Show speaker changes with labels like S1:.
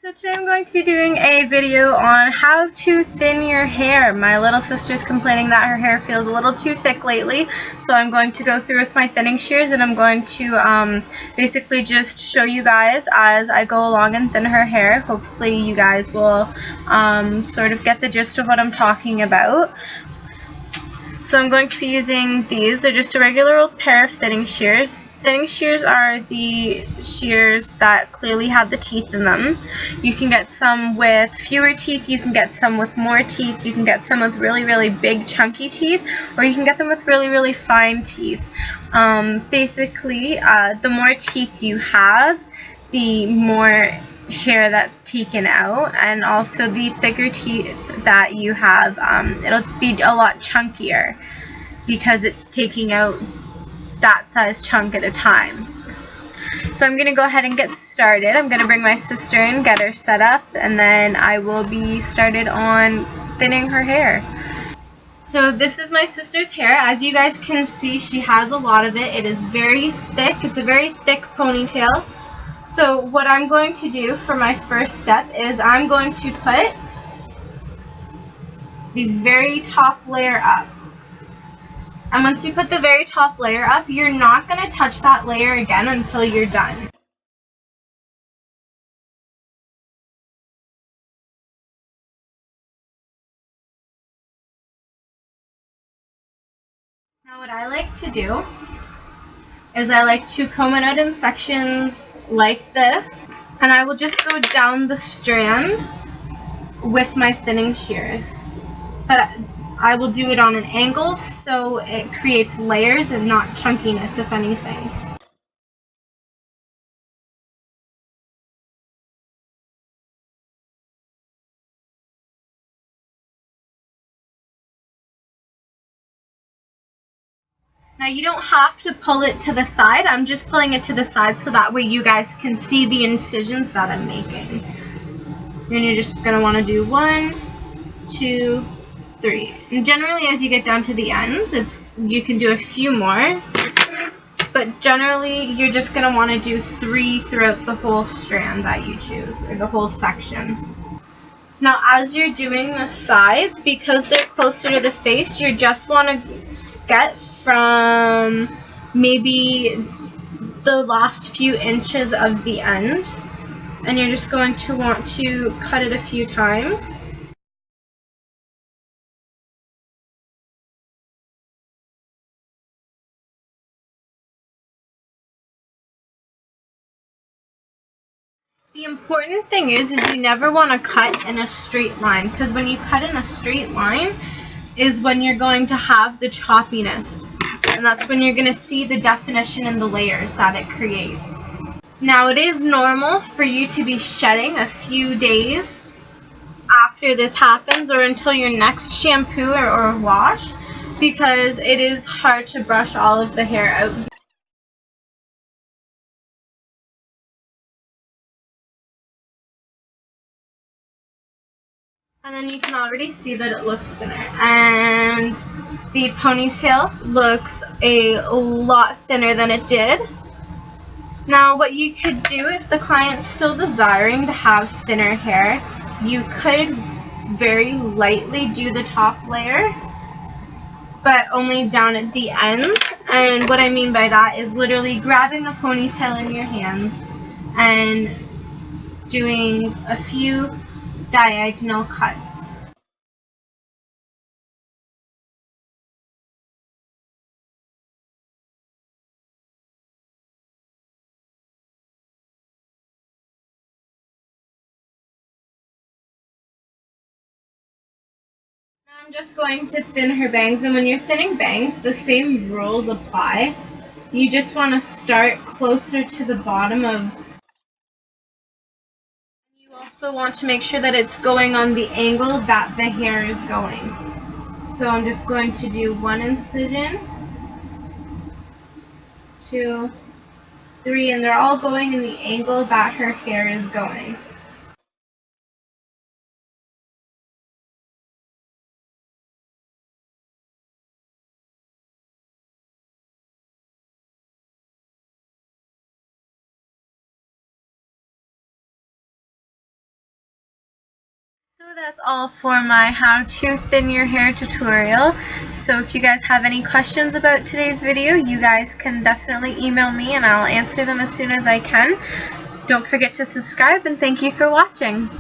S1: So today I'm going to be doing a video on how to thin your hair. My little sister's complaining that her hair feels a little too thick lately, so I'm going to go through with my thinning shears and I'm going to basically just show you guys as I go along and thin her hair. Hopefully you guys will sort of get the gist of what I'm talking about. So I'm going to be using these. They're just a regular old pair of thinning shears. Thinning shears are the shears that clearly have the teeth in them. You can get some with fewer teeth, you can get some with more teeth, you can get some with really, really big chunky teeth, or you can get them with really, really fine teeth. Basically, the more teeth you have, the more hair that's taken out, and also the thicker teeth that you have, it'll be a lot chunkier because it's taking out that size chunk at a time. So I'm going to go ahead and get started. I'm going to bring my sister in, get her set up, and then I will be started on thinning her hair. So this is my sister's hair. As you guys can see, she has a lot of it. It is very thick. It's a very thick ponytail. So what I'm going to do for my first step is I'm going to put the very top layer up. And once you put the very top layer up, you're not going to touch that layer again until you're done. Now what I like to do is I like to comb it out in sections like this, and I will just go down the strand with my thinning shears. But I will do it on an angle so it creates layers and not chunkiness, if anything. Now you don't have to pull it to the side, I'm just pulling it to the side so that way you guys can see the incisions that I'm making. And you're just going to want to do 1, 2, 3. And generally as you get down to the ends, you can do a few more, but generally you're just going to want to do 3 throughout the whole strand that you choose, or the whole section. Now as you're doing the sides, because they're closer to the face, you just want to get from maybe the last few inches of the end, and you're just going to want to cut it a few times. The important thing is you never want to cut in a straight line, because when you cut in a straight line is when you're going to have the choppiness, and that's when you're going to see the definition in the layers that it creates. Now it is normal for you to be shedding a few days after this happens, or until your next shampoo or wash, because it is hard to brush all of the hair out. And then you can already see that it looks thinner, and the ponytail looks a lot thinner than it did. Now what you could do if the client's still desiring to have thinner hair, you could very lightly do the top layer, but only down at the end. And what I mean by that is literally grabbing the ponytail in your hands and doing a few diagonal cuts. Now I'm just going to thin her bangs, and when you're thinning bangs, the same rules apply. You just want to start closer to the bottom of. You also want to make sure that it's going on the angle that the hair is going. So I'm just going to do 1 incision, 2, 3, and they're all going in the angle that her hair is going. So that's all for my how to thin your hair tutorial. So if you guys have any questions about today's video, you guys can definitely email me and I'll answer them as soon as I can. Don't forget to subscribe, and thank you for watching.